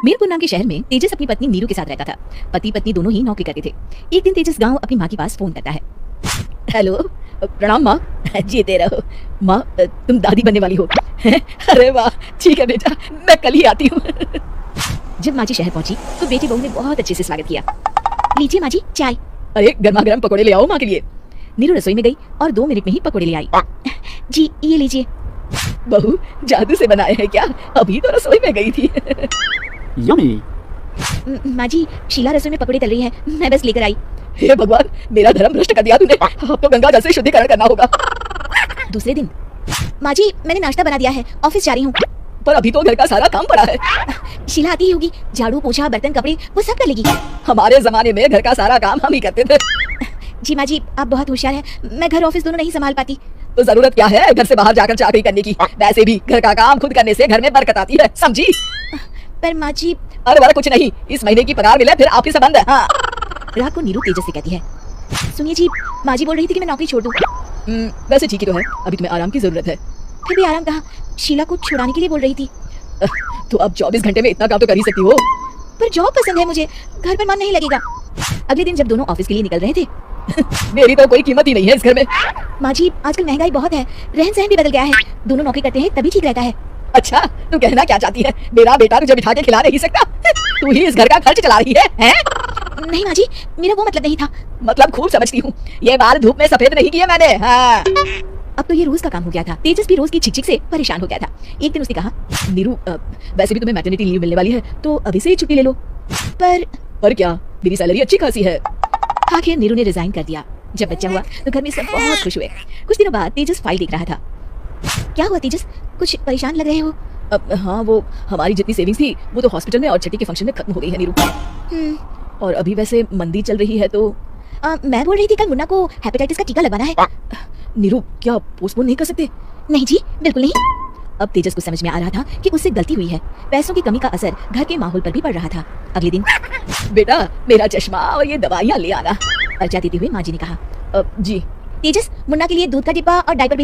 मीरपुर नाम के शहर में तेजस अपनी पत्नी नीरू के साथ रहता था। पति पत्नी दोनों ही नौकरी करते थे। एक दिन तेजस गांव अपनी माँ के पास फोन करता है। हेलो, प्रणाम माँ। जीते रहो माँ, तुम दादी बनने वाली हो। अरे वाह, ठीक है बेटा, मैं कल ही आती हूँ। जब माँ जी शहर पहुंची तो बेटी बहू ने बहुत अच्छे से स्वागत किया। लीजिए माँ जी चाय। अरे गर्मा गर्म पकौड़े ले आओ माँ के लिए। नीरू रसोई में गई और 2 मिनट में ही पकौड़े ले आई। जी ये लीजिए। बहू जादू से बनाए हैं क्या? अभी तो रसोई में गई थी। यम्मी। माँ जी शीला रसोई में पकौड़े तल रही है, मैं बस लेकर आई। हे भगवान, मेरा धर्म भ्रष्ट कर दिया तूने। अब तो गंगा जल से शुद्धिकरण करना होगा। दूसरे दिन, माँ जी मैंने नाश्ता बना दिया है, ऑफिस जा रही हूँ। पर अभी तो घर का सारा काम पड़ा है। शीला आती ही होगी, झाड़ू पोछा बर्तन कपड़े वो सब कर लेगी। हमारे जमाने में घर का सारा काम हम ही करते थे। जी माँ जी आप बहुत होशियार हैं, मैं घर ऑफिस दोनों नहीं संभाल पाती। तो जरूरत क्या है घर से बाहर जाकर चाकरी करने की? वैसे भी घर का काम खुद करने से घर में बरकत आती है, समझी? पर माँ जी। अरे वाला कुछ नहीं, इस महीने की पगार मिले फिर ऑफिस बंद है। हाँ। रात को नीरू तेजस से कहती है, सुनिए जी माँ जी बोल रही थी कि मैं नौकरी छोड़ दूं। वैसे ठीक ही तो है, अभी तुम्हें आराम की जरूरत है। फिर भी आराम कहाँ, शीला को छुड़ाने के लिए बोल रही थी। तो अब 24 घंटे में इतना काम तो कर ही सकती हो। पर जॉब पसंद है मुझे, घर पर मन नहीं लगेगा। अगले दिन जब दोनों ऑफिस के लिए निकल रहे थे, मेरी तो कोई कीमत ही नहीं है इस घर में। माँ जी आजकल महंगाई बहुत है, रहन सहन भी बदल गया है, दोनों नौकरी करते हैं तभी ठीक रहता है। अच्छा तू कहना क्या चाहती है? मेरा बेटा तुझे बिठा के खिला नहीं सकता? तू ही इस घर का खर्च चला रही है? नहीं माँ जी, मेरा वो मतलब नहीं था। मतलब खूब समझती हूँ, ये बाल धूप में सफेद नहीं किए मैंने। हाँ। अब तो ये रोज का काम हो गया था। तेजस भी रोज की चिक-चिक से परेशान हो गया था। एक दिन उसने कहा, नीरू वैसे भी तुम्हें मैटरनिटी लीव मिलने वाली है तो अभी से ही छुट्टी ले लो। पर क्या, मेरी सैलरी अच्छी खासी है। आखिर नीरू ने रिजाइन कर दिया। जब बच्चा हुआ तो घर में सब बहुत खुश हुए। कुछ दिनों बाद तेजस फाइल देख रहा था। क्या हुआ तेजस, कुछ परेशान लग रहे हो? हाँ वो हमारी जितनी सेविंग्स थी वो तो हॉस्पिटल में और छठी के फंक्शन में खत्म हो गई है नीरू। और अभी वैसे मंदी चल रही है तो मैं बोल रही थी कल मुन्ना को हेपेटाइटिस का टीका लगवाना है। नीरू क्या पोस्टपोन नहीं कर सकते? नहीं जी बिल्कुल नहीं। अब तेजस को समझ में आ रहा था कि उससे गलती हुई है। पैसों की कमी का असर घर के माहौल पर भी पड़ रहा था। अगले दिन, बेटा मेरा चश्मा और ये दवाइयाँ ले आना। अर्चा देते हुए माँ जी ने कहा, जी। तेजस मुन्ना के लिए दूध का डिब्बा और डायपर भी ले